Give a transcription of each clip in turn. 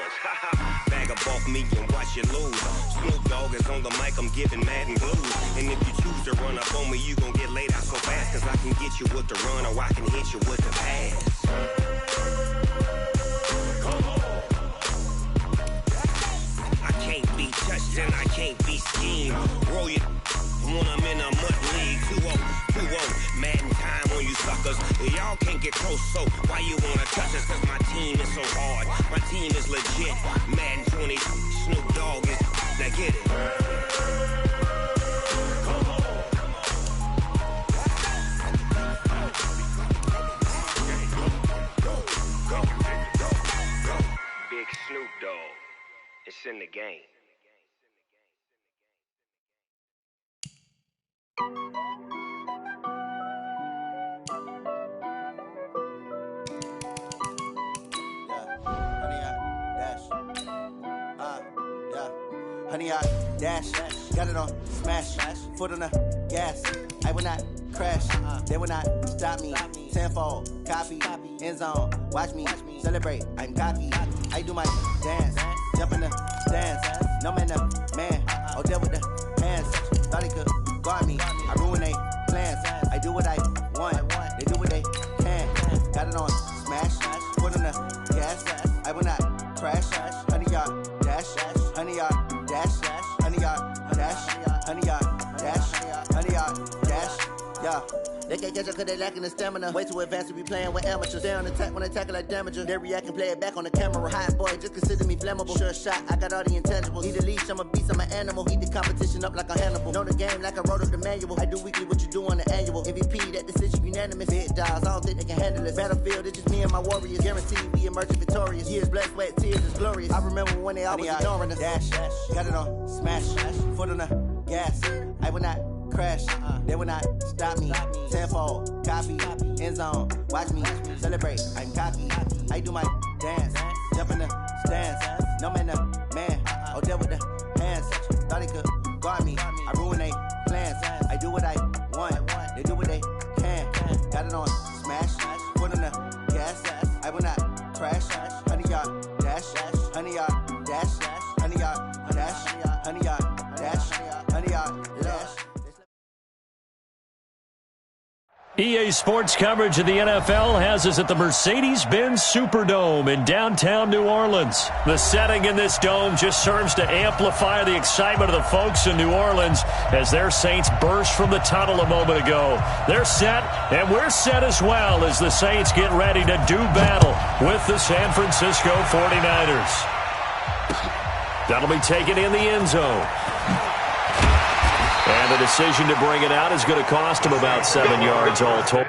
dollars. Bag of off me and watch you lose. Snoop Dogg is on the mic, I'm giving Madden blues. And if you choose to run up on me, you gon' get laid out so fast. Cause I can get you with the run or I can hit you with the pass. I can't be touched and I can't be schemed. Roll you when I'm in a mud league. 2-0, Madden time on you suckers. Y'all can't get close, so why you wanna touch us? Cause my team is so hard, my team is legit. Madden 20, Snoop Dogg is, now get it. Big Snoop Dogg, it's in the game. Honey, I dash, got it on smash, foot on the gas. I will not crash, they will not stop me. Tenfold, copy, end zone, watch me celebrate. I'm cocky, I do my dance, jump in the stands. No man, man, oh there with the hands. Thought he could guard me, I ruin they plans. I do what I want, they do what they can. Got it on smash, foot on the gas. I will not crash, honey, y'all dash, honey, y'all dash, honey, y'all dash, honey, y'all dash, honey, y'all dash, yeah. They can't catch up cause they lacking the stamina. Way too advanced to be playing with amateurs. Stay on attack when they tackle like damager. They react and play it back on the camera. Hot boy, just consider me flammable. Sure shot, I got all the intangibles. Need a leash, I'm a beast, I'm an animal. Eat the competition up like a Hannibal. Know the game like I wrote up the manual. I do weekly what you do on the annual. MVP, that decision unanimous. Big dogs, I don't think they can handle it. Battlefield, it's just me and my warriors. Guaranteed we emerging victorious. Years, blood, sweat, tears is glorious. I remember when they always ignoring us. Dash, got it on smash, foot on the gas. I will not crash, they will not stop me. Tenfold, copy, end zone, watch me celebrate. I'm cocky, I do my dance, jump in the stands. No man, man, oh there with the hands. Thought he could guard me, I ruin they plans. I do what I want, they do what they can. Got it on smash, foot on the gas. I will not crash, honey y'all dash, honey y'all dash, honey y'all dash, honey y'all dash, honey y'all dash. EA Sports coverage of the NFL has us at the Mercedes-Benz Superdome in downtown New Orleans. The setting in this dome just serves to amplify the excitement of the folks in New Orleans as their Saints burst from the tunnel a moment ago. They're set, and we're set as well as the Saints get ready to do battle with the San Francisco 49ers. That'll be taken in the end zone. And the decision to bring it out is going to cost him about 7 yards all told.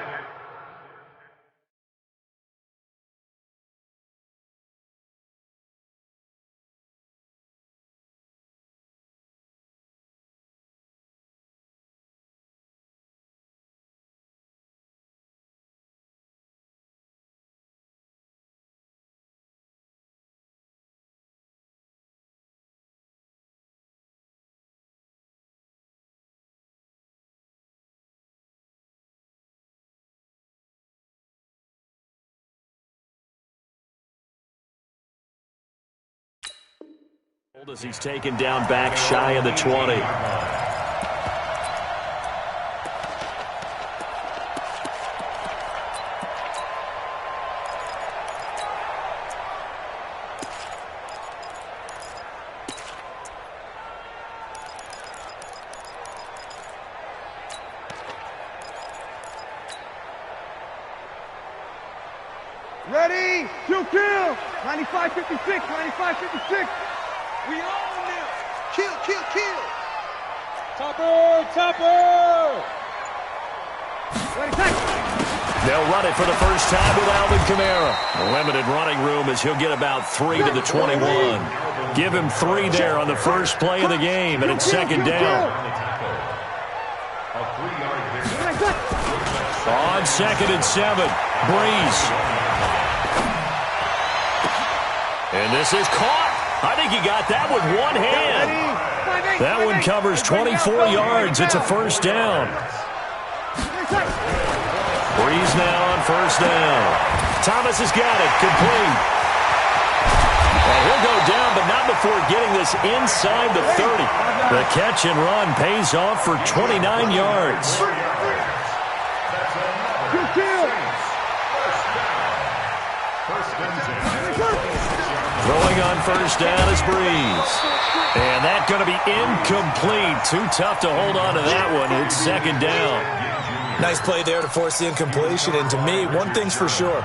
As he's taken down back shy of the 20. Ready to kill. 95-56, 95-56. We own them. Kill, kill, kill. Topper, topper. Ready, tackle. They'll run it for the first time with Alvin Kamara. Limited running room as he'll get about 3 to the 21. Give him 3 there on the first play of the game, and it's second down. On 2nd and 7, Breeze. And this is caught. I think he got that with one hand. That one covers 24 yards. It's a first down. Breeze now on first down. Thomas has got it. Complete. And he'll go down, but not before getting this inside the 30. The catch and run pays off for 29 yards. Throwing on first down is Breeze. And that's going to be incomplete. Too tough to hold on to that one. It's second down. Nice play there to force the incompletion. And to me, one thing's for sure.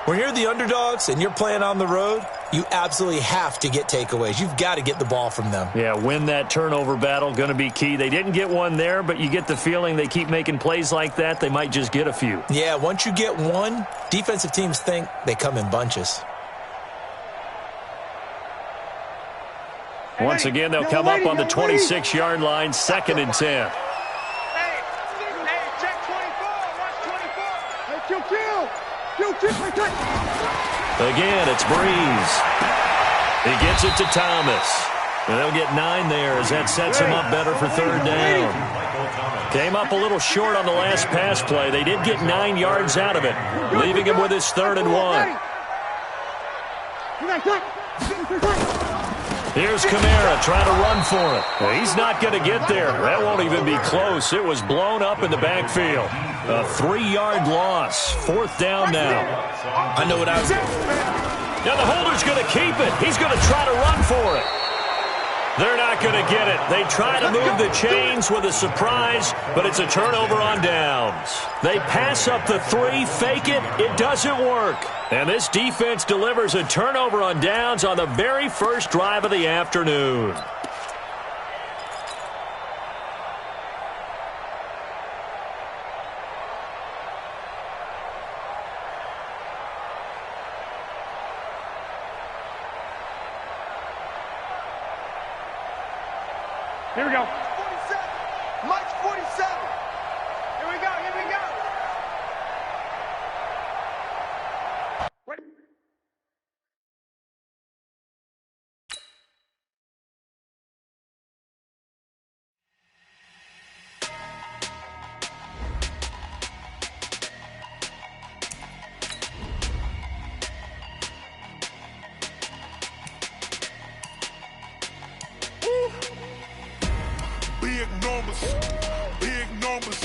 When you're the underdogs and you're playing on the road, you absolutely have to get takeaways. You've got to get the ball from them. Yeah, win that turnover battle, going to be key. They didn't get one there, but you get the feeling they keep making plays like that, they might just get a few. Yeah, once you get one, defensive teams think they come in bunches. Once again, they'll come up on the 26-yard line, 2nd and 10. Again, it's Breeze. He gets it to Thomas. And they'll get 9 there as that sets him up better for 3rd down. Came up a little short on the last pass play. They did get 9 yards out of it, leaving him with his 3rd and 1. Here's Kamara trying to run for it. Well, he's not going to get there. That won't even be close. It was blown up in the backfield. A 3-yard loss. 4th down now. I know what I was doing. Now the holder's going to keep it. He's going to try to run for it. They're not going to get it. They try to move the chains with a surprise, but it's a turnover on downs. They pass up the 3, fake it. It doesn't work. And this defense delivers a turnover on downs on the very first drive of the afternoon. Here we go. 47. Mike's 47. Here we go. Here we go. Wait. Big numbers,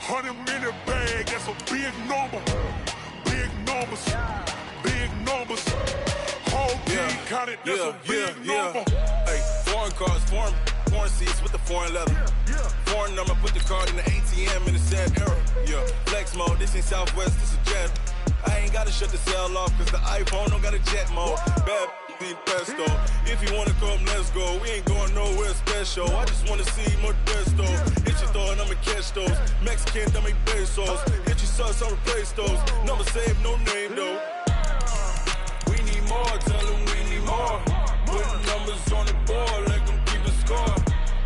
100-minute bag, that's a big number. Big numbers, whole team counted, that's a big number. Hey, foreign cars, foreign seats with the foreign leather. Foreign number, put the card in the ATM in the sad era. Yeah, flex mode, this ain't Southwest, this a jet. I ain't gotta shut the cell off, cause the iPhone don't got a jet mode. Bad need pesto. If you wanna come, let's go. We ain't going nowhere special. I just wanna see more desto. Hit your throw and I'ma catch those. Mexican, don't make pesos. Hit your sauce, I'll replace those. Number save, no name though. We need more, tell them we need more. Put numbers on the board, let them keep a score.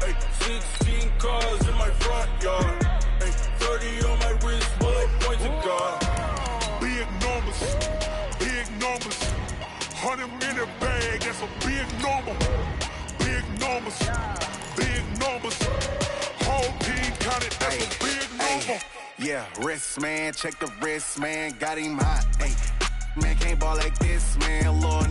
Hey, 16 cars in my front yard. Hey, 30 on my wrist, bullet point to God. Big numbers, 100-minute bag, that's a big number. Big numbers, whole team counted, that's a big number. Yeah, wrist man, check the wrist man, got him hot. Hey, man can't ball like this, man. Lord,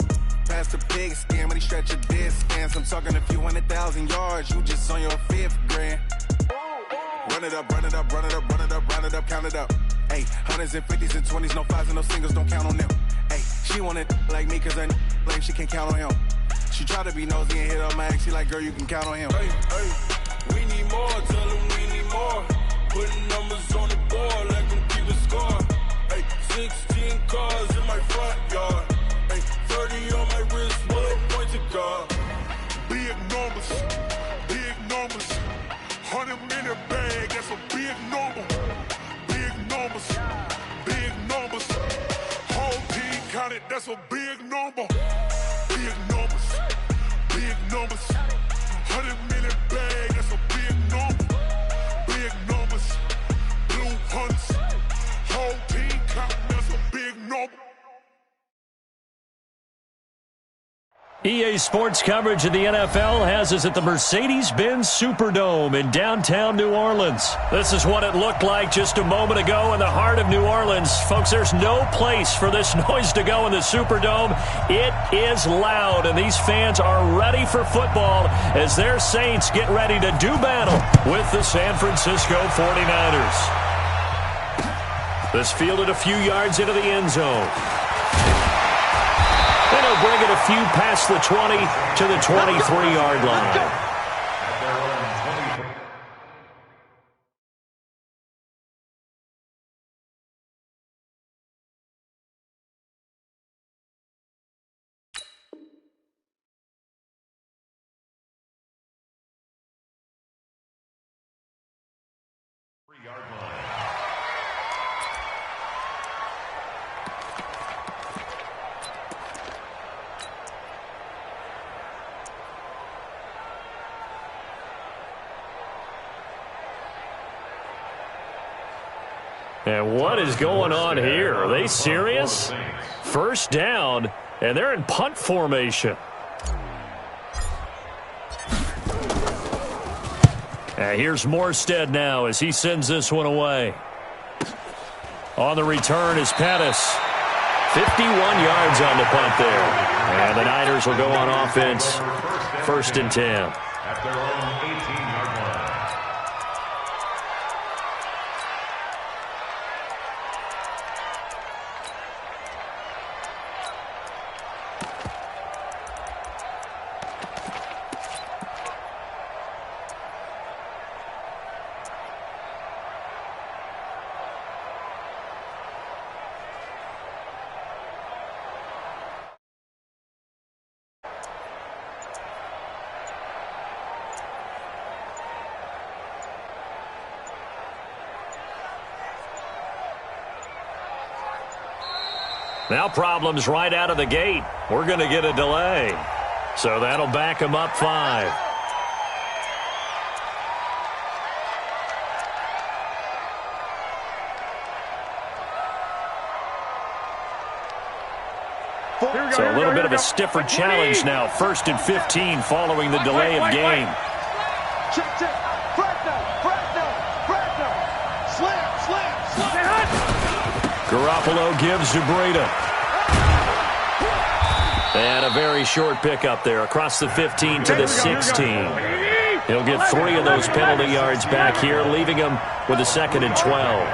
past the pig skin when he stretch a distance. I'm talking a few 100,000 yards, you just on your 5th grand. Run it up, count it up. Hey, hundreds and 50s and 20s, no 5s and no singles, don't count on them. Hey, she want it like me cause her lame, she can't count on him. She try to be nosy and hit up my ex, she like, girl, you can count on him. Hey, we need more, tell them we need more. Putting numbers on the board, let them keep a score. Hey, 16 cars in my front yard. Hey, 30 on my wrist, bullet point to God. Big numbers, 100-minute bag, that's a big number. Big numbers, whole team counted, that's a big number. Big numbers, 100-minute bag, that's a big number. Big numbers, blue hunts, whole team counting, that's a big number. EA Sports coverage of the NFL has us at the Mercedes-Benz Superdome in downtown New Orleans. This is what it looked like just a moment ago in the heart of New Orleans. Folks, there's no place for this noise to go in the Superdome. It is loud, and these fans are ready for football as their Saints get ready to do battle with the San Francisco 49ers. This fielded a few yards into the end zone. And he'll bring it a few past the 20 to the 23-yard line. And what is going on here? Are they serious? First down, and they're in punt formation. And here's Morstead now as he sends this one away. On the return is Pettis. 51 yards on the punt there. And the Niners will go on offense. 1st and 10. At their own 18-yard line. Now problems right out of the gate. We're going to get a delay. So that'll back him up 5. So a little bit of a stiffer challenge now. 1st and 15 following the delay of game. Garoppolo gives to Breida. And a very short pickup there across the 15 to the 16. He'll get 3 of those penalty yards back here, leaving him with a 2nd and 12.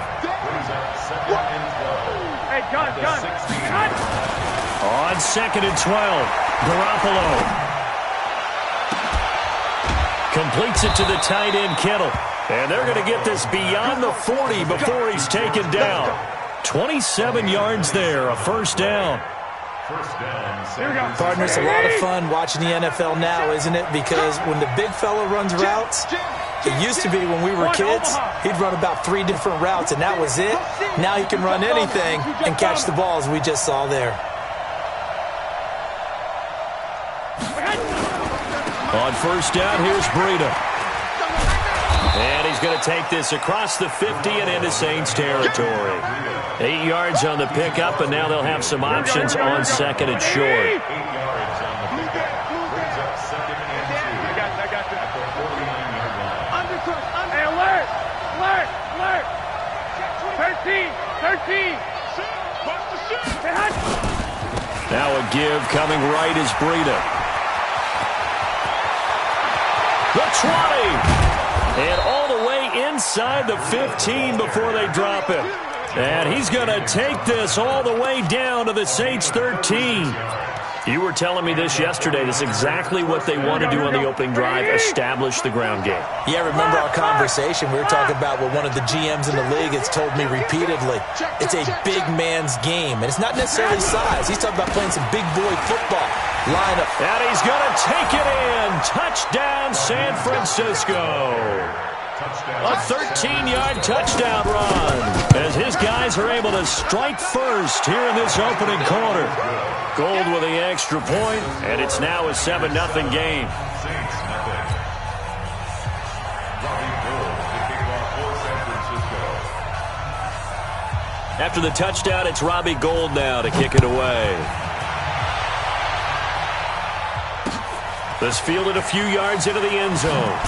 On 2nd and 12, Garoppolo completes it to the tight end, Kittle. And they're going to get this beyond the 40 before he's taken down. 27 yards there, a 1st down. Partner, it's a lot of fun watching the NFL now, isn't it? Because when the big fella runs routes, it used to be when we were kids, he'd run about 3 different routes, and that was it. Now he can run anything and catch the balls we just saw there. On 1st down, here's Breida. And he's going to take this across the 50 and into Saints territory. 8 yards on the pickup, and now they'll have some options on 2nd and short. 8 yards on the pickup. Brings up 2nd and 2. At the 49-yard line. Hey, alert! Alert! 13! Now a give coming right is Breida. The 20! And all the way inside the 15 before they drop it. And he's going to take this all the way down to the Saints 13. You were telling me this yesterday. This is exactly what they want to do on the opening drive, establish the ground game. Yeah, remember our conversation. We were talking about what one of the GMs in the league has told me repeatedly. It's a big man's game, and it's not necessarily size. He's talking about playing some big boy football. Lineup. And he's going to take it in. Touchdown, San Francisco. A 13-yard touchdown run as his guys are able to strike first here in this opening quarter. Gold with the extra point, and it's now a 7-0 game. After the touchdown, it's Robbie Gould now to kick it away. This fielded a few yards into the end zone.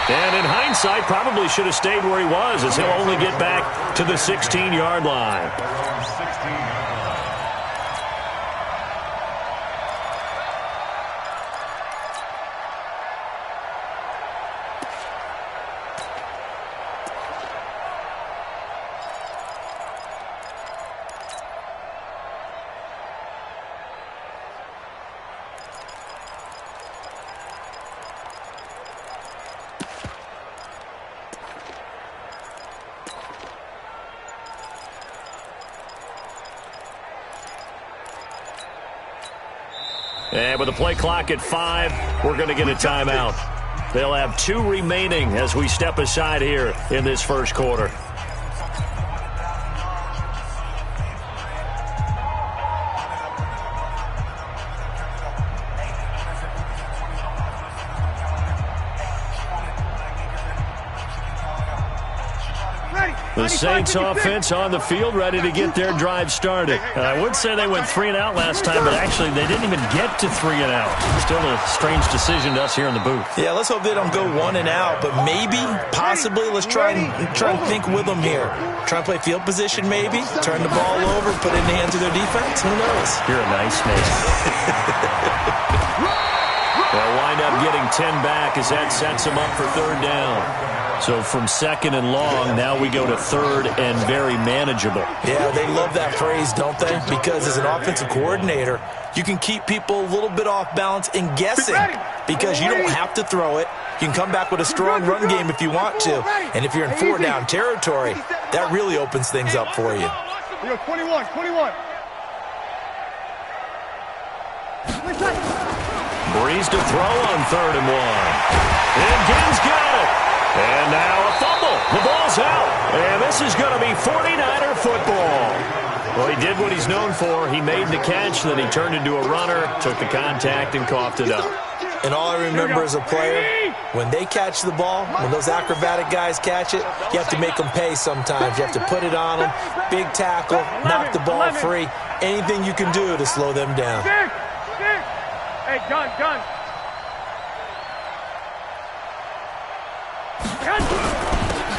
And in hindsight, probably should have stayed where he was, as he'll only get back to the 16-yard line. And with the play clock at 5, we're going to get a timeout. They'll have 2 remaining as we step aside here in this first quarter. The Saints offense on the field, ready to get their drive started. I would say they went 3 and out last time, but actually they didn't even get to 3 and out. Still a strange decision to us here in the booth. Yeah, let's hope they don't go 1 and out, but maybe, possibly, let's try and think with them here. Try and play field position maybe, turn the ball over, put it in the hands of their defense. Who knows? You're a nice man. They'll wind up getting 10 back as that sets them up for 3rd down. So from 2nd and long, now we go to 3rd and very manageable. Yeah, they love that phrase, don't they? Because as an offensive coordinator, you can keep people a little bit off balance and guessing because you don't have to throw it. You can come back with a strong run game if you want to. And if you're in 4-down territory, that really opens things up for you. 21. Breeze to throw on 3rd and 1. And Gibbs got it. And now a fumble. The ball's out. And this is going to be 49er football. Well, he did what he's known for. He made the catch, then he turned into a runner, took the contact, and coughed it up. And all I remember as a player, when they catch the ball, when those acrobatic guys catch it, you have to make them pay sometimes. You have to put it on them, big tackle, knock the ball free. Anything you can do to slow them down. Hey, gun.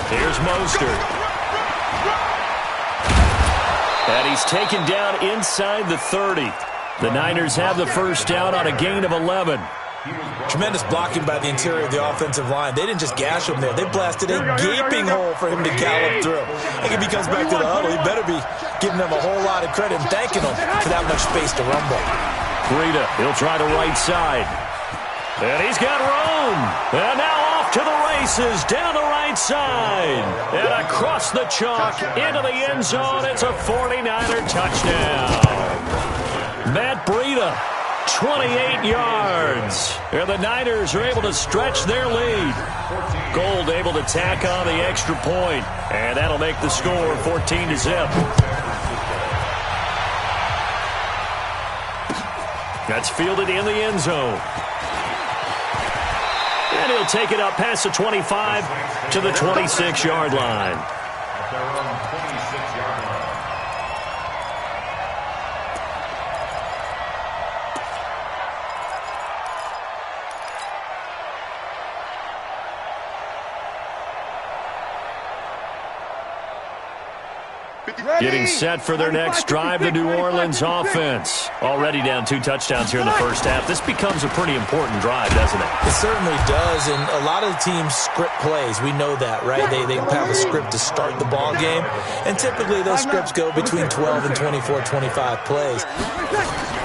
Here's Mostert. And he's taken down inside the 30. The Niners have the first down on a gain of 11. Tremendous blocking by the interior of the offensive line. They didn't just gash him there. They blasted a gaping hole for him to gallop through. I think if he comes back to the huddle, he better be giving them a whole lot of credit and thanking them for that much space to rumble. Breida, he'll try to right side. And he's got room. And now off to the races, down the right side. And across the chalk, into the end zone. It's a 49er touchdown. Matt Breida, 28 yards. And the Niners are able to stretch their lead. Gold able to tack on the extra point. And that'll make the score 14-0. That's fielded in the end zone. And he'll take it up past the 25 to the 26-yard line. At their own 26-yard line. Getting set for their next drive, the New Orleans offense. Already down 2 touchdowns here in the first half. This becomes a pretty important drive, doesn't it? It certainly does, and a lot of the teams script plays. We know that, right? They have a script to start the ball game, and typically those scripts go between 12 and 24, 25 plays.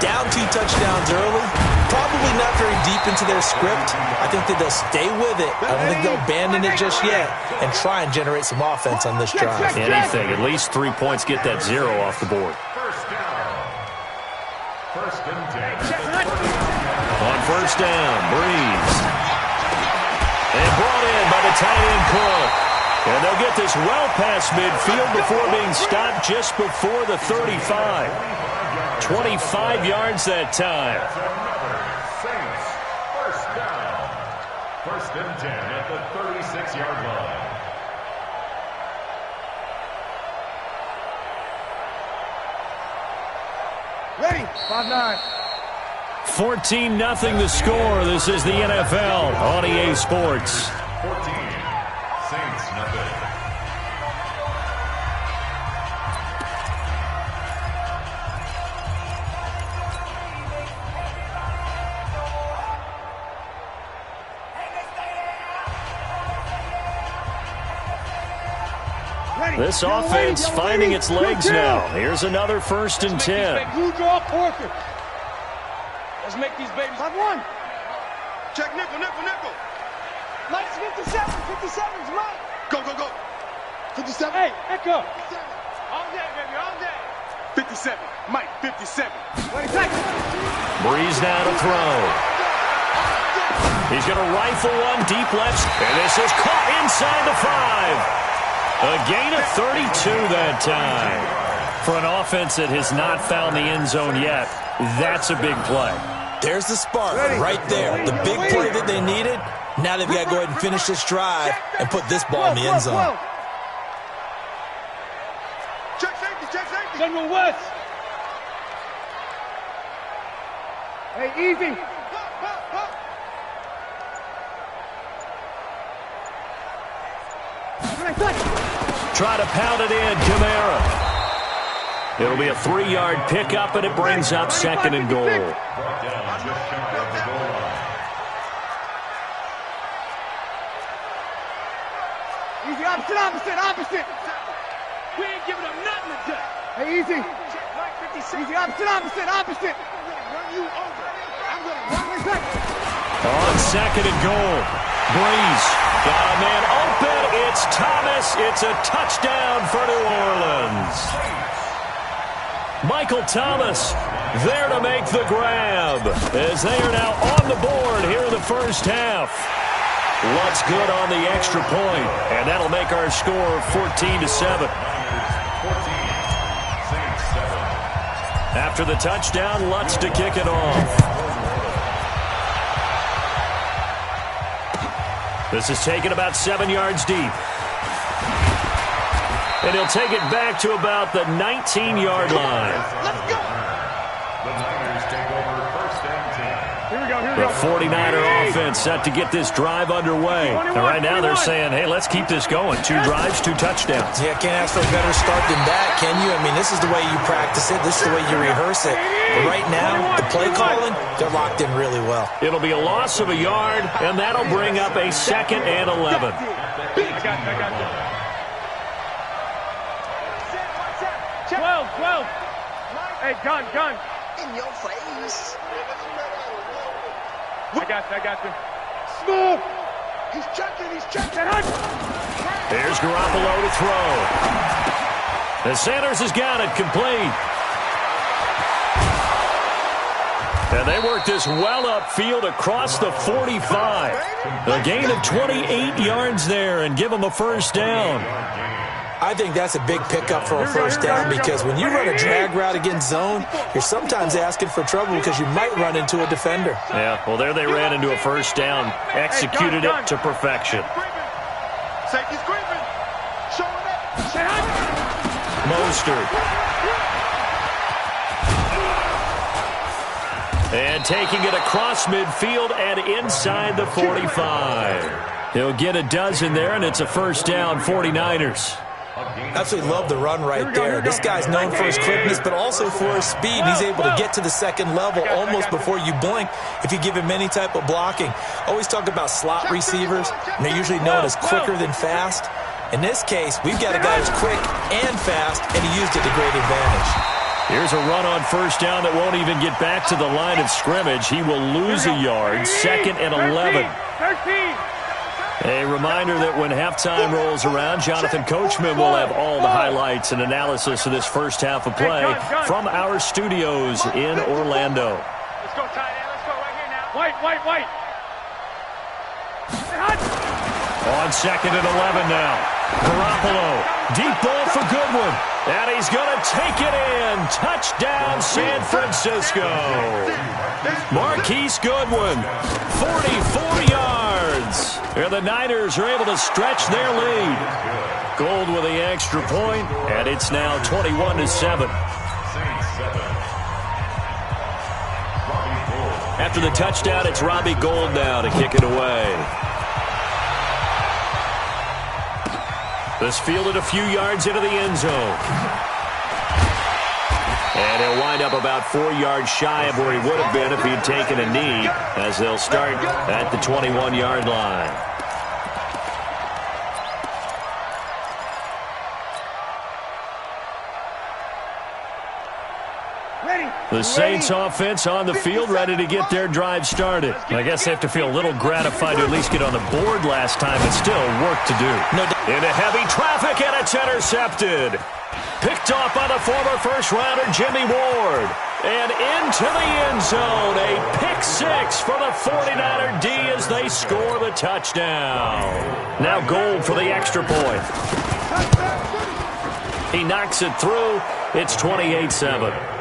Down 2 touchdowns early, probably not very deep into their script. I think that they'll stay with it. I don't think they'll abandon it just yet and try and generate some offense on this drive. Anything, at least 3 points, get that 0 off the board. First down. First and 10. On first down, Breeze. And brought in by the tight end Cook. And they'll get this well past midfield before being stopped just before the 35. 25 yards that time. Saints. First down. First and 10 at the 36-yard line. Ready. 5-9. 14-0 the score. This is the NFL on EA Sports. 14, Saints nothing. This offense finding its legs now. Here's another 1st and 10. Blue draw, Porker. Let's make these babies. Have one. Check nickel. Mike's 57. 57's Mike. Go. 57. Hey, echo. All day, baby, all day. 57. Mike, 57. Breeze now to throw. He's going to rifle one deep left. And this is caught inside the 5. A gain of 32 that time. For an offense that has not found the end zone yet, that's a big play. There's the spark right there. The big play that they needed. Now they've got to go ahead and finish this drive and put this ball in the end zone. Check safety. General West. Hey, easy. Try to pound it in, Kamara. It'll be a 3-yard pickup, and it brings up 2nd and goal. Brought down just shy of the goal line. Easy, opposite. We ain't giving up nothing today. Hey, easy. Easy, opposite. Run you over. I'm going to run. On 2nd and goal. Breeze got a man open. It's Thomas. It's a touchdown for New Orleans. Michael Thomas there to make the grab as they are now on the board here in the first half. Lutz good on the extra point, and that'll make our score 14-7. 14, Saints 7. After the touchdown, Lutz to kick it off. This is taken about 7 yards deep. And he'll take it back to about the 19-yard line. Let's go. The Niners take over 1st and 10. Here we go. The 49er offense set to get this drive underway. And right now they're saying, hey, let's keep this going. 2 drives, 2 touchdowns. Yeah, can't ask for a better start than that, can you? I mean, this is the way you practice it. This is the way you rehearse it. But right now, the play calling, they're locked in really well. It'll be a loss of a yard, and that'll bring up a 2nd and 11. I got you. 12. Hey, gun. In your face. I got you. Smooth. He's checking. Here's Garoppolo to throw. And Sanders has got it complete. And they work this well upfield across the 45. A gain of 28 yards there and give them a first down. I think that's a big pickup for a first down because when you run a drag route against zone, you're sometimes asking for trouble because you might run into a defender. Yeah, well, there they ran into a first down, executed it to perfection. Safety's creeping. Showing up. Mostert. And taking it across midfield and inside the 45. He'll get a dozen there, and it's a first down, 49ers. Absolutely love the run right there. This guy's known for his quickness, but also for his speed. He's able to get to the 2nd level almost before you blink if you give him any type of blocking. Always talk about slot receivers, and they're usually known as quicker than fast. In this case, we've got a guy who's quick and fast, and he used it to great advantage. Here's a run on first down that won't even get back to the line of scrimmage. He will lose a yard, 2nd and 11. 13. A reminder that when halftime rolls around, Jonathan Coachman will have all the highlights and analysis of this first half of play from our studios in Orlando. Let's go, tight end. Let's go right here now. White. On 2nd and 11 now. Garoppolo, deep ball for Goodwin. And he's going to take it in. Touchdown, San Francisco. Marquise Goodwin, 44 yards. And the Niners are able to stretch their lead. Gold with the extra point, and it's now 21-7. Saints 7. Robbie Gould. After the touchdown, it's Robbie Gould now to kick it away. This fielded a few yards into the end zone. And he'll wind up about 4 yards shy of where he would have been if he'd taken a knee, as they'll start at the 21-yard line. The Saints offense on the field, ready to get their drive started. I guess they have to feel a little gratified to at least get on the board last time, but still work to do. Into heavy traffic, and it's intercepted. Picked off by the former first-rounder Jimmy Ward. And into the end zone, a pick six for the 49er D as they score the touchdown. Now Gould for the extra point. He knocks it through. It's 28-7.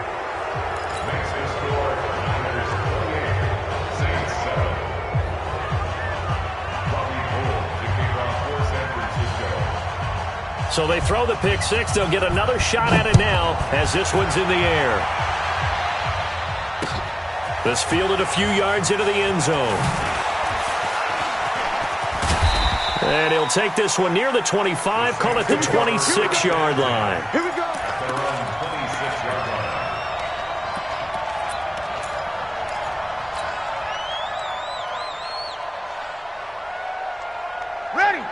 So they throw the pick six. They'll get another shot at it now as this one's in the air. This fielded a few yards into the end zone. And he'll take this one near the 25, call it the 26-yard line. Here we go. At their own 26-yard line.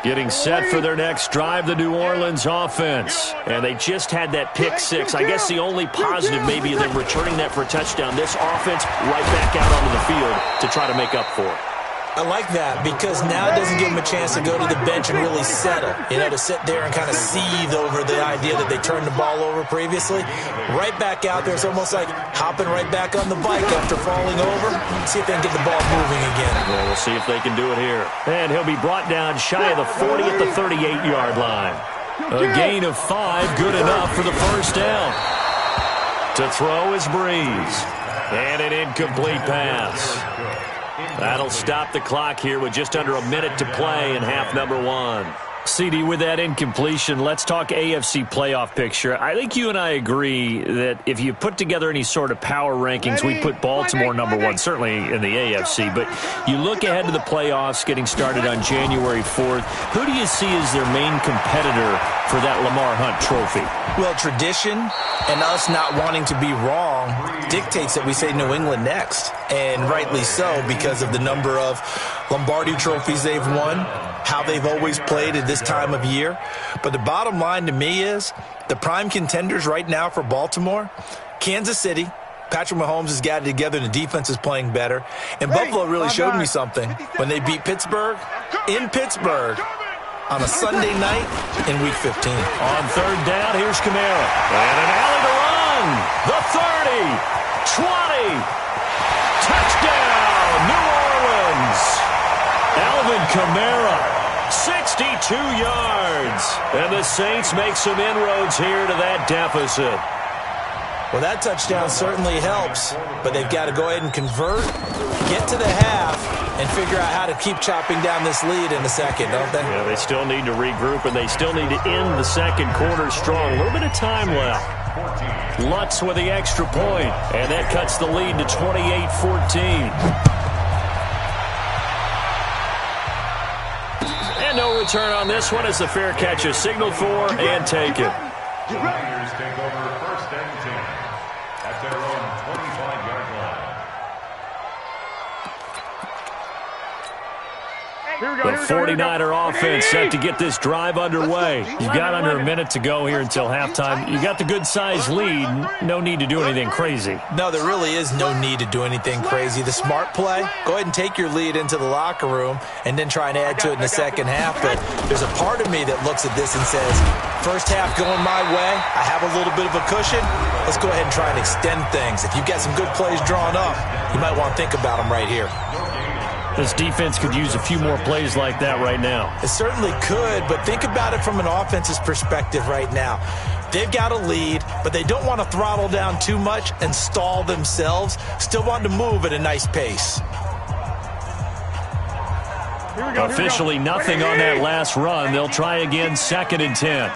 Getting set for their next drive, the New Orleans offense. And they just had that pick six. I guess the only positive maybe is them returning that for a touchdown. This offense right back out onto the field to try to make up for it. I like that because now it doesn't give them a chance to go to the bench and really settle. You know, to sit there and kind of seethe over the idea that they turned the ball over previously. Right back out there. It's almost like hopping right back on the bike after falling over. See if they can get the ball moving again. Well, we'll see if they can do it here. And he'll be brought down shy of the 40 at the 38-yard line. A gain of 5, good enough for the first down. To throw is Breeze. And an incomplete pass. That'll stop the clock here with just under a minute to play in half number 1. CD, with that incompletion, let's talk AFC playoff picture. I think you and I agree that if you put together any sort of power rankings, we'd put Baltimore number 1, certainly in the AFC. But you look ahead to the playoffs getting started on January 4th. Who do you see as their main competitor for that Lamar Hunt trophy? Well, tradition and us not wanting to be wrong dictates that we say New England next. And rightly so, because of the number of Lombardi trophies they've won, how they've always played at this time of year. But the bottom line to me is the prime contenders right now for Baltimore, Kansas City. Patrick Mahomes has got it together and the defense is playing better. And Buffalo really showed me something when they beat Pittsburgh in Pittsburgh on a Sunday night in Week 15. On third down, here's Kamara. And an alley to run. The 30, 20. Touchdown, New Orleans. Alvin Kamara, 62 yards. And the Saints make some inroads here to that deficit. Well, that touchdown certainly helps, but they've got to go ahead and convert, get to the half, and figure out how to keep chopping down this lead in the second, don't they? Yeah, they still need to regroup, and they still need to end the second quarter strong. A little bit of time left. Lutz with the extra point, and that cuts the lead to 28-14. And no return on this one as the fair catch is signaled for and taken. The Raiders take over first and 10 at their own 25-yard line. The 49er offense set to get this drive underway. You've got under a minute to go here until halftime. You got the good-sized lead. No need to do anything crazy. No, there really is no need to do anything crazy. The smart play, go ahead and take your lead into the locker room and then try and add to it in the second half. But there's a part of me that looks at this and says, first half going my way, I have a little bit of a cushion. Let's go ahead and try and extend things. If you've got some good plays drawn up, you might want to think about them right here. This defense could use a few more plays like that right now. It certainly could, but think about it from an offense's perspective right now. They've got a lead, but they don't want to throttle down too much and stall themselves. Still want to move at a nice pace. Officially nothing on that last run. They'll try again, 2nd and 10.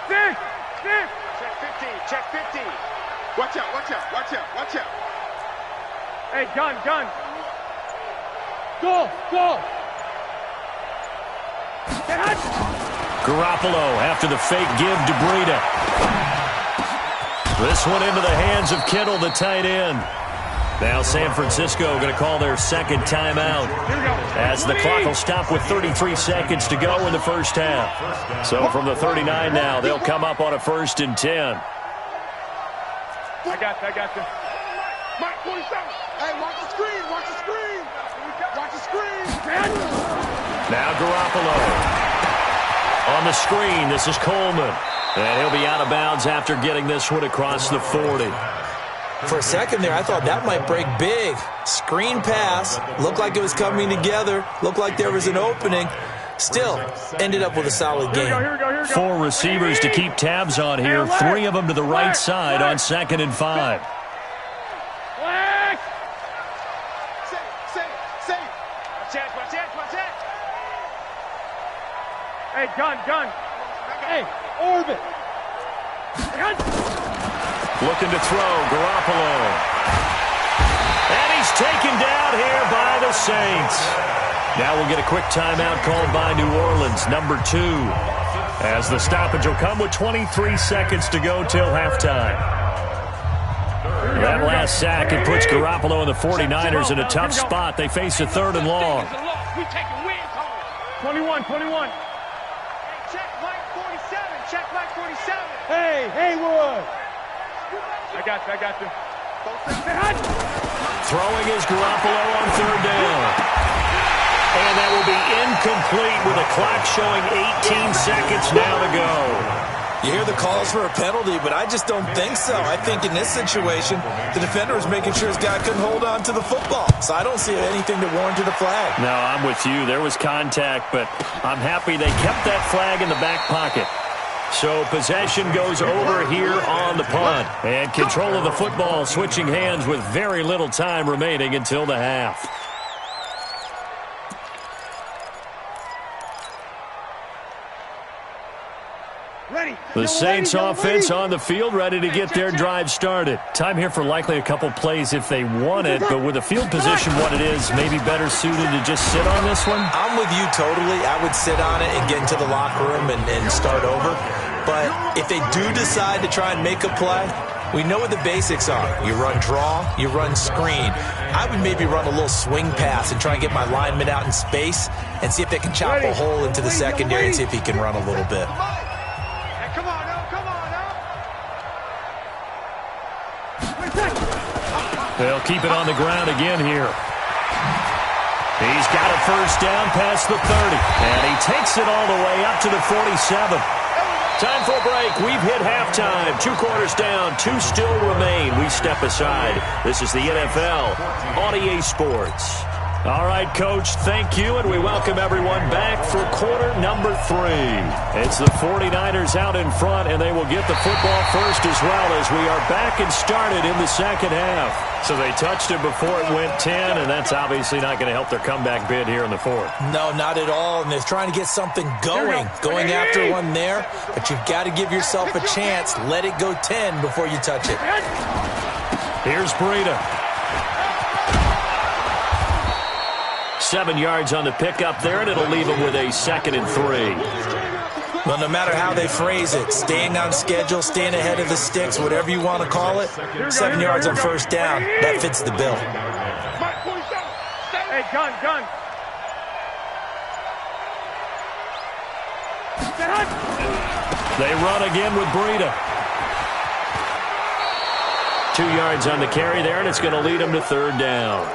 Check 15, check 15. Watch out, watch out, watch out, watch out. Hey, gun. Go. Garoppolo after the fake give to Breida. This one into the hands of Kittle, the tight end. Now San Francisco going to call their second timeout as the clock will stop with 33 seconds to go in the first half. So from the 39 now, they'll come up on a 1st and 10. I got you. Mike 47. Hey, watch the screen. Watch the screen. Now Garoppolo. On the screen, this is Coleman. And he'll be out of bounds after getting this one across the 40. For a second there, I thought that might break big. Screen pass. Looked like it was coming together. Looked like there was an opening. Still, ended up with a solid game. Here we go. 4 receivers to keep tabs on here. 3 of them to the right side on 2nd and 5. Hey, gun. Hey, orbit. Looking to throw, Garoppolo. And he's taken down here by the Saints. Now we'll get a quick timeout called by New Orleans, number 2. As the stoppage will come with 23 seconds to go till halftime. That last sack, it puts Garoppolo and the 49ers in a tough spot. They face a 3rd and long. We taking wins home. 21. Check Mike 47. Hey, Haywood. I got you. Throwing is Garoppolo on 3rd down. And that will be incomplete with a clock showing 18 seconds now to go. You hear the calls for a penalty, but I just don't think so. I think in this situation, the defender was making sure his guy couldn't hold on to the football. So I don't see anything to warrant a flag. No, I'm with you. There was contact, but I'm happy they kept that flag in the back pocket. So possession goes over here on the punt. And control of the football switching hands with very little time remaining until the half. The Saints offense on the field, ready to get their drive started. Time here for likely a couple plays if they want it, but with the field position what it is, maybe better suited to just sit on this one? I'm with you totally. I would sit on it and get into the locker room and start over. But if they do decide to try and make a play, we know what the basics are. You run draw, you run screen. I would maybe run a little swing pass and try and get my lineman out in space and see if they can chop a hole into the secondary and see if he can run a little bit. They'll keep it on the ground again here. He's got a 1st down past the 30. And he takes it all the way up to the 47. Time for a break. We've hit halftime. 2 quarters down. 2 still remain. We step aside. This is the NFL on EA Sports. All right, Coach, thank you, and we welcome everyone back for quarter number 3. It's the 49ers out in front, and they will get the football first as well as we are back and started in the second half. So they touched it before it went 10, and that's obviously not going to help their comeback bid here in the 4th. No, not at all, and they're trying to get something going after one there, but you've got to give yourself a chance. Let it go 10 before you touch it. Here's Breida. 7 yards on the pickup there, and it'll leave them with a 2nd and 3. Well, no matter how they phrase it, staying on schedule, staying ahead of the sticks, whatever you want to call it, 7 yards on 1st down, that fits the bill. Hey, gun. They run again with Breida. 2 yards on the carry there, and it's going to lead them to 3rd down.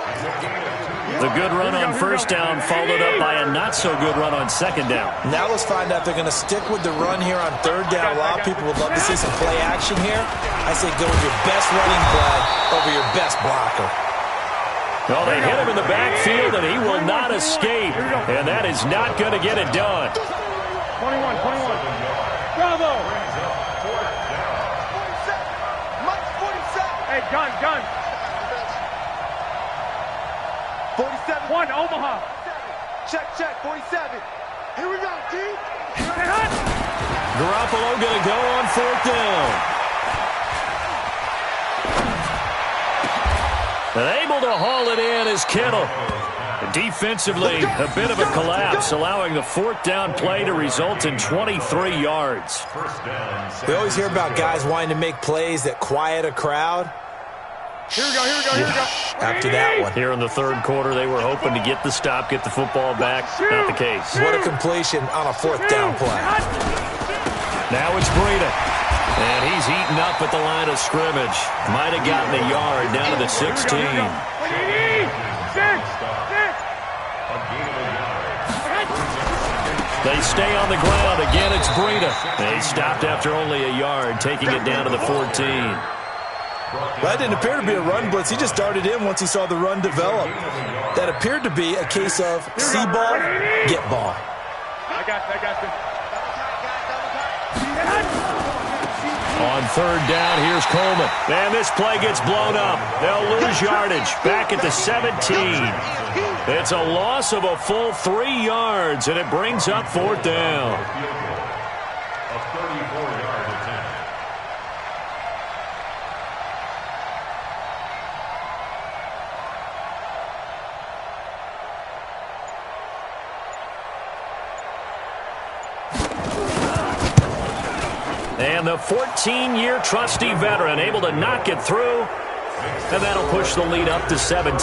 The good run on 1st down followed up by a not-so-good run on 2nd down. Now let's find out if they're going to stick with the run here on 3rd down. A lot of people would love to see some play action here. I say go with your best running play over your best blocker. Well, they hit him in the backfield, and he will not escape. And that is not going to get it done. 21. Bravo. Mike 47. Hey, gun. 47. 1, Omaha. Check, 47. Here we go, T. Garoppolo going to go on 4th down. Able to haul it in is Kittle. Defensively, a bit of a collapse, allowing the fourth down play to result in 23 yards. We always hear about guys wanting to make plays that quiet a crowd. Here we go. After that one. Here in the third quarter, they were hoping to get the stop, get the football back. Not the case. What a completion on a fourth down play. Now it's Breida. And he's eaten up at the line of scrimmage. Might have gotten a yard down to the 16. They stay on the ground. Again, it's Breida. They stopped after only a yard, taking it down to the 14. That didn't appear to be a run blitz. He just darted in once he saw the run develop. That appeared to be a case of see ball, get ball. I got you. On third down, here's Coleman. And this play gets blown up. They'll lose yardage. Back at the 17. It's a loss of a full 3 yards, and it brings up fourth down. A 34-yard attempt. And the 14-year trusty veteran able to knock it through, and that'll push the lead up to 17.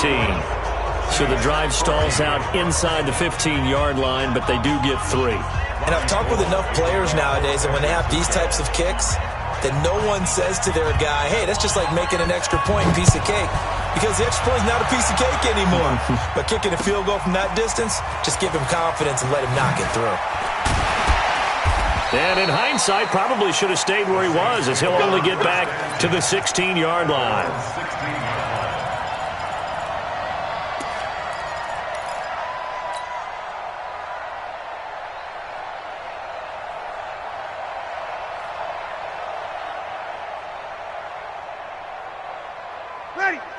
So the drive stalls out inside the 15-yard line, but they do get 3. And I've talked with enough players nowadays, and when they have these types of kicks, that no one says to their guy, hey, that's just like making an extra point, piece of cake. Because the extra point is not a piece of cake anymore. But kicking a field goal from that distance, just give him confidence and let him knock it through. And in hindsight, probably should have stayed where he was, as he'll only get back to the 16-yard line.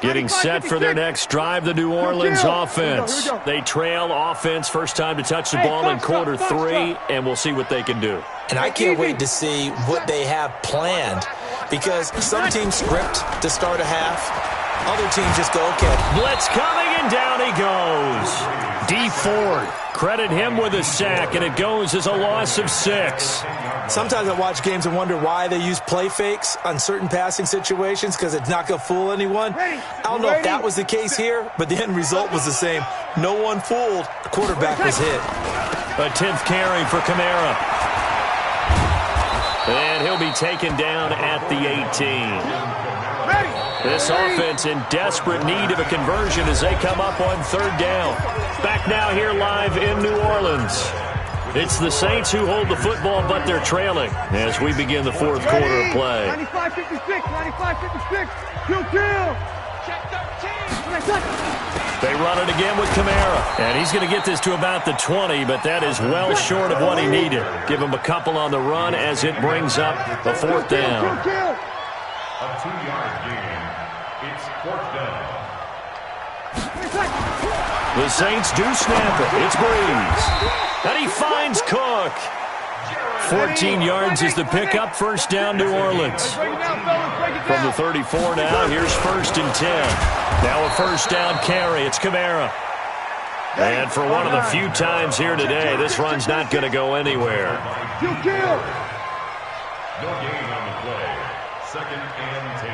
Getting set for their next drive, the New Orleans offense. They trail offense first time to touch the ball in quarter 3, and we'll see what they can do. And I can't wait to see what they have planned, because some teams script to start a half. Other teams just go, okay. Blitz coming, and down he goes. D. Ford, credit him with a sack, and it goes as a loss of 6. Sometimes I watch games and wonder why they use play fakes on certain passing situations, because it's not going to fool anyone. I don't know if that was the case here, but the end result was the same. No one fooled. The quarterback was hit. A 10th carry for Kamara. And he'll be taken down at the 18. This offense in desperate need of a conversion as they come up on third down. Back now here live in New Orleans. It's the Saints who hold the football, but they're trailing as we begin the fourth quarter of play. 95-56, 95-56, kill. Check 13. They run it again with Kamara, and he's going to get this to about the 20, but that is well short of what he needed. Give him a couple on the run as it brings up the fourth down. A 2-yard gain. It's fourth down. The Saints do snap it. It's Breeze. And he finds Cook. 14 yards is the pickup. First down, New Orleans. From the 34 now, here's first and 10. Now a first down carry. It's Kamara. And for one of the few times here today, this run's not going to go anywhere. No gain on the play. Second and 10.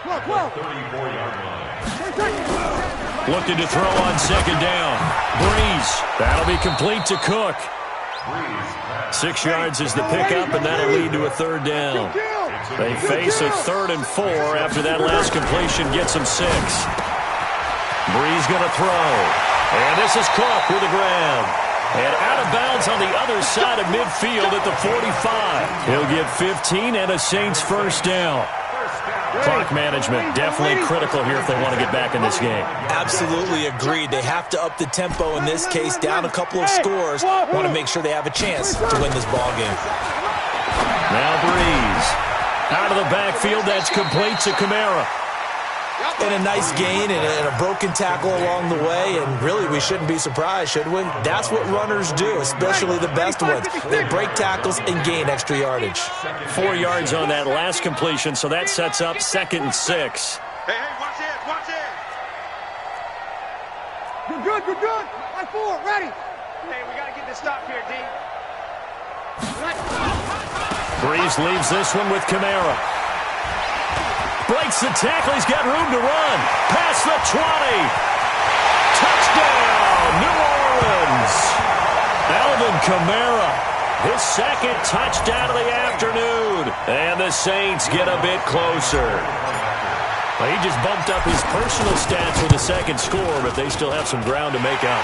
34-yard line. Looking to throw on second down. Breeze. That'll be complete to Cook. 6 yards is the pickup, and that'll lead to a third down. They face a 3rd and 4 after that last completion gets them 6. Breeze going to throw. And this is Cook with the grab. And out of bounds on the other side of midfield at the 45. He'll get 15 and a Saints first down. Clock management definitely critical here if they want to get back in this game. Absolutely agreed. They have to up the tempo in this case, down a couple of scores. Want to make sure they have a chance to win this ball game. Now Breeze. Out of the backfield, that's complete to Kamara. And a nice gain and a broken tackle along the way, and really we shouldn't be surprised, should we? That's what runners do, especially the best ones. They break tackles and gain extra yardage. 4 yards on that last completion, so that sets up 2nd and 6. Hey, watch it. You're good, you're good. Line 4, ready. Hey, we got to get this stop here, D. Breeze leaves this one with Kamara. Breaks the tackle. He's got room to run. Past the 20. Touchdown, New Orleans. Alvin Kamara, his second touchdown of the afternoon. And the Saints get a bit closer. Well, he just bumped up his personal stats with the second score, but they still have some ground to make up.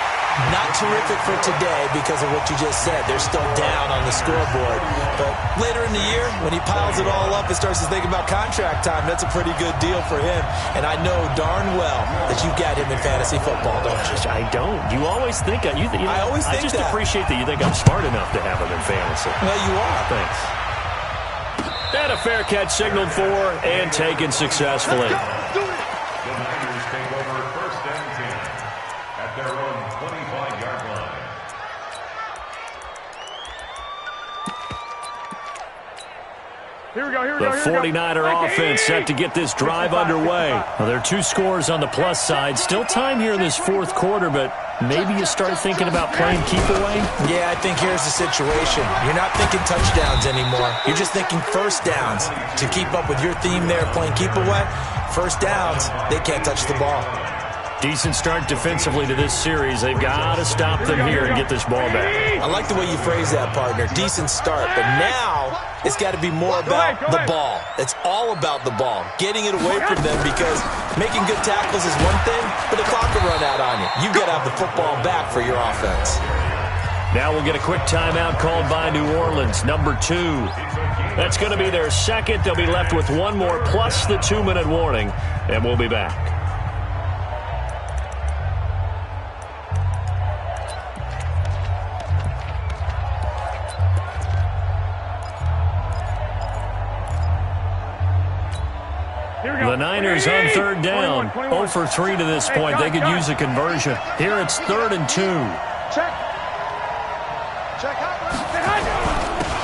Not terrific for today because of what you just said. They're still down on the scoreboard. But later in the year, when he piles it all up and starts to think about contract time, that's a pretty good deal for him. And I know darn well that you've got him in fantasy football, don't you? I don't. You always think I always think I just appreciate that you think I'm smart enough to have him in fantasy. Well, you are. Thanks. And a fair catch signaled for and taken successfully. The Niners take over 1st and 10 at their own 25-yard line. Here we go, here we The go, here we go. 49er offense set to get this drive underway. Well, there are 2 scores on the plus side. Still time here in this 4th quarter, but maybe you start thinking about playing keep away? Yeah, I think here's the situation. You're not thinking touchdowns anymore. You're just thinking first downs. To keep up with your theme there, playing keep away, first downs, they can't touch the ball. Decent start defensively to this series. They've got to stop them here and get this ball back. I like the way you phrase that, partner. Decent start, but now it's got to be more about the ball. It's all about the ball, getting it away from them, because making good tackles is one thing, but the clock will run out on you. You've got to have the football back for your offense. Now we'll get a quick timeout called by New Orleans, number 2. That's going to be their second. They'll be left with one more plus the 2-minute warning, and we'll be back. The Niners on 3rd down, 0 for 3 to this point. They could use a conversion. Here it's 3rd and 2. Check.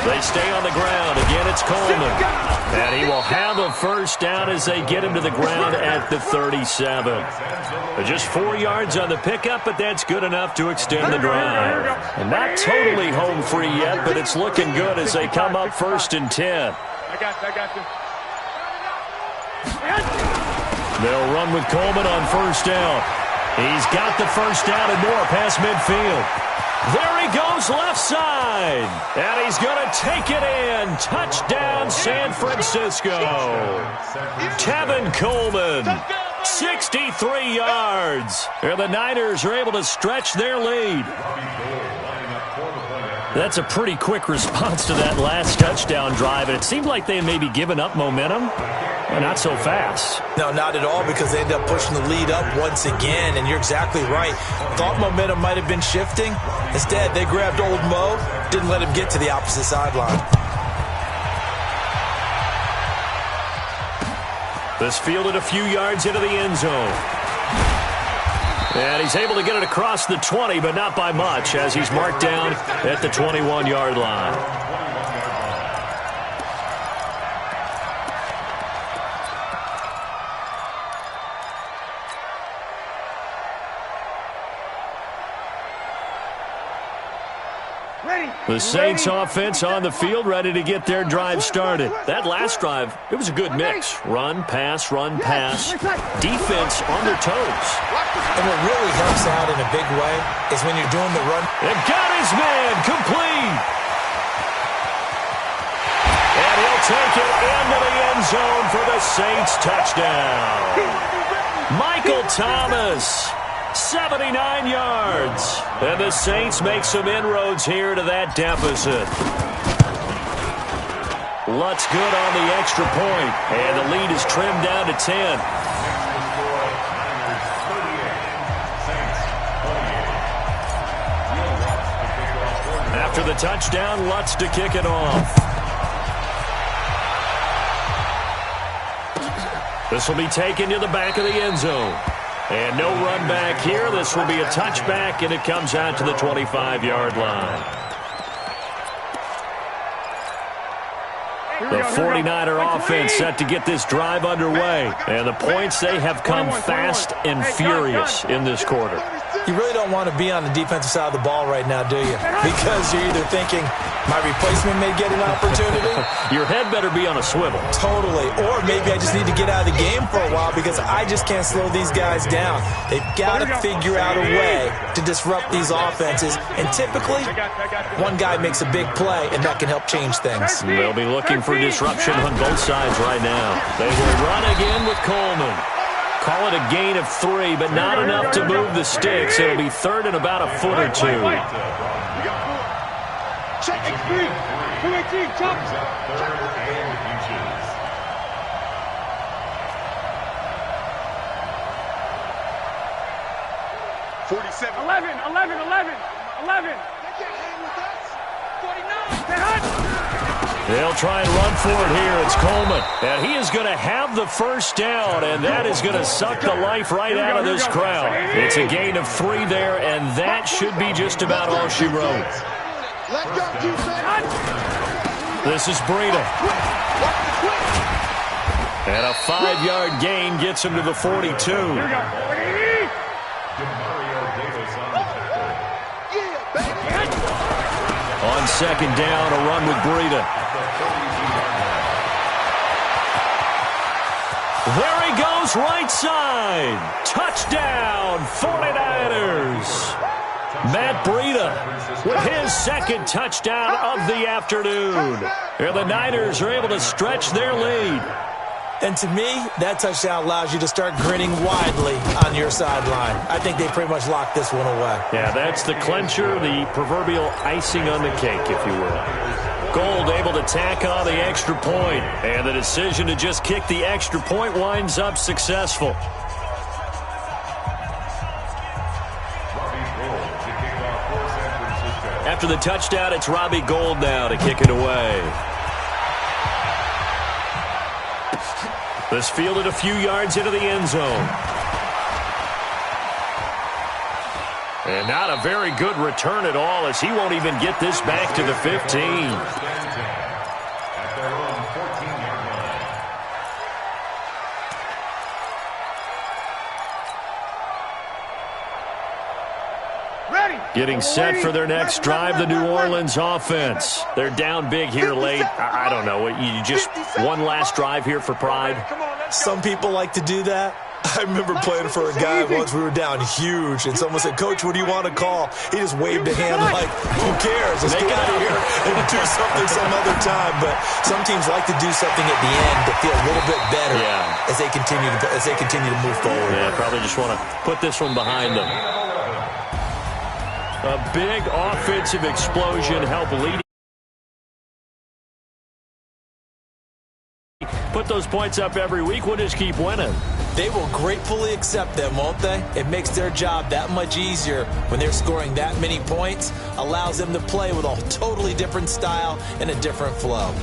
They stay on the ground. Again, it's Coleman. And he will have a first down as they get him to the ground at the 37. Just 4 yards on the pickup, but that's good enough to extend the drive. And not totally home free yet, but it's looking good as they come up 1st and 10. I got you. They'll run with Coleman on 1st down. He's got the first down and more past midfield. There he goes left side. And he's going to take it in. Touchdown, San Francisco. Tevin Coleman, 63 yards. And the Niners are able to stretch their lead. That's a pretty quick response to that last touchdown drive. And it seemed like they had maybe given up momentum. Well, not so fast. No, not at all, because they end up pushing the lead up once again, and you're exactly right. Thought momentum might have been shifting. Instead, they grabbed old Mo, didn't let him get to the opposite sideline. This fielded a few yards into the end zone. And he's able to get it across the 20, but not by much, as he's marked down at the 21-yard line. The Saints offense on the field, ready to get their drive started. That last drive, it was a good mix. Run, pass, defense on their toes. And what really helps out in a big way is when you're doing the run. And got his man, complete. And he'll take it into the end zone for the Saints touchdown. Michael Thomas, 79 yards. And the Saints make some inroads here to that deficit. Lutz good on the extra point. And the lead is trimmed down to 10. After the touchdown, Lutz to kick it off. This will be taken to the back of the end zone. And no run back here. This will be a touchback, and it comes out to the 25-yard line. The 49er offense set to get this drive underway. And the points, they have come fast and furious in this quarter. You really don't want to be on the defensive side of the ball right now, do you? Because you're either thinking, my replacement may get an opportunity. Your head better be on a swivel. Totally. Or maybe I just need to get out of the game for a while because I just can't slow these guys down. They've got to figure out a way to disrupt these offenses. And typically, one guy makes a big play, and that can help change things. They'll be looking for disruption on both sides right now. They will run again with Coleman. Call it a gain of 3, but not enough to move the sticks. It'll be third and about a foot or 2. Check X3. 218, chop. 47. 11. They can't hang with us. 49. They're hot. They'll try and run for it here. It's Coleman. And he is going to have the first down, and that is going to suck the life right out of this crowd. It's a gain of 3 there, and that should be just about all she wrote. This is Breida. And a 5-yard gain gets him to the 42. On second down, a run with Breida. There he goes, right side. Touchdown, 49ers. Matt Breida with his second touchdown of the afternoon. And the Niners are able to stretch their lead. And to me, that touchdown allows you to start grinning widely on your sideline. I think they pretty much locked this one away. Yeah, that's the clincher, the proverbial icing on the cake, if you will. Gold able to tack on the extra point, and the decision to just kick the extra point winds up successful. After the touchdown, it's Robbie Gould now to kick it away. This fielded a few yards into the end zone. And not a very good return at all, as he won't even get this back to the 15. Getting set for their next drive, the New Orleans offense. They're down big here late. I don't know. You just one last drive here for pride? Some people like to do that. I remember playing for a guy once. We were down huge, and someone said, "Coach, what do you want to call?" He just waved a hand like, "Who cares? Let's get out of here and do something some other time." But some teams like to do something at the end to feel a little bit better as they continue to move forward. Yeah, probably just want to put this one behind them. A big offensive explosion helped lead. Put those points up every week. We'll just keep winning. They will gratefully accept them, won't they? It makes their job that much easier when they're scoring that many points. Allows them to play with a totally different style and a different flow.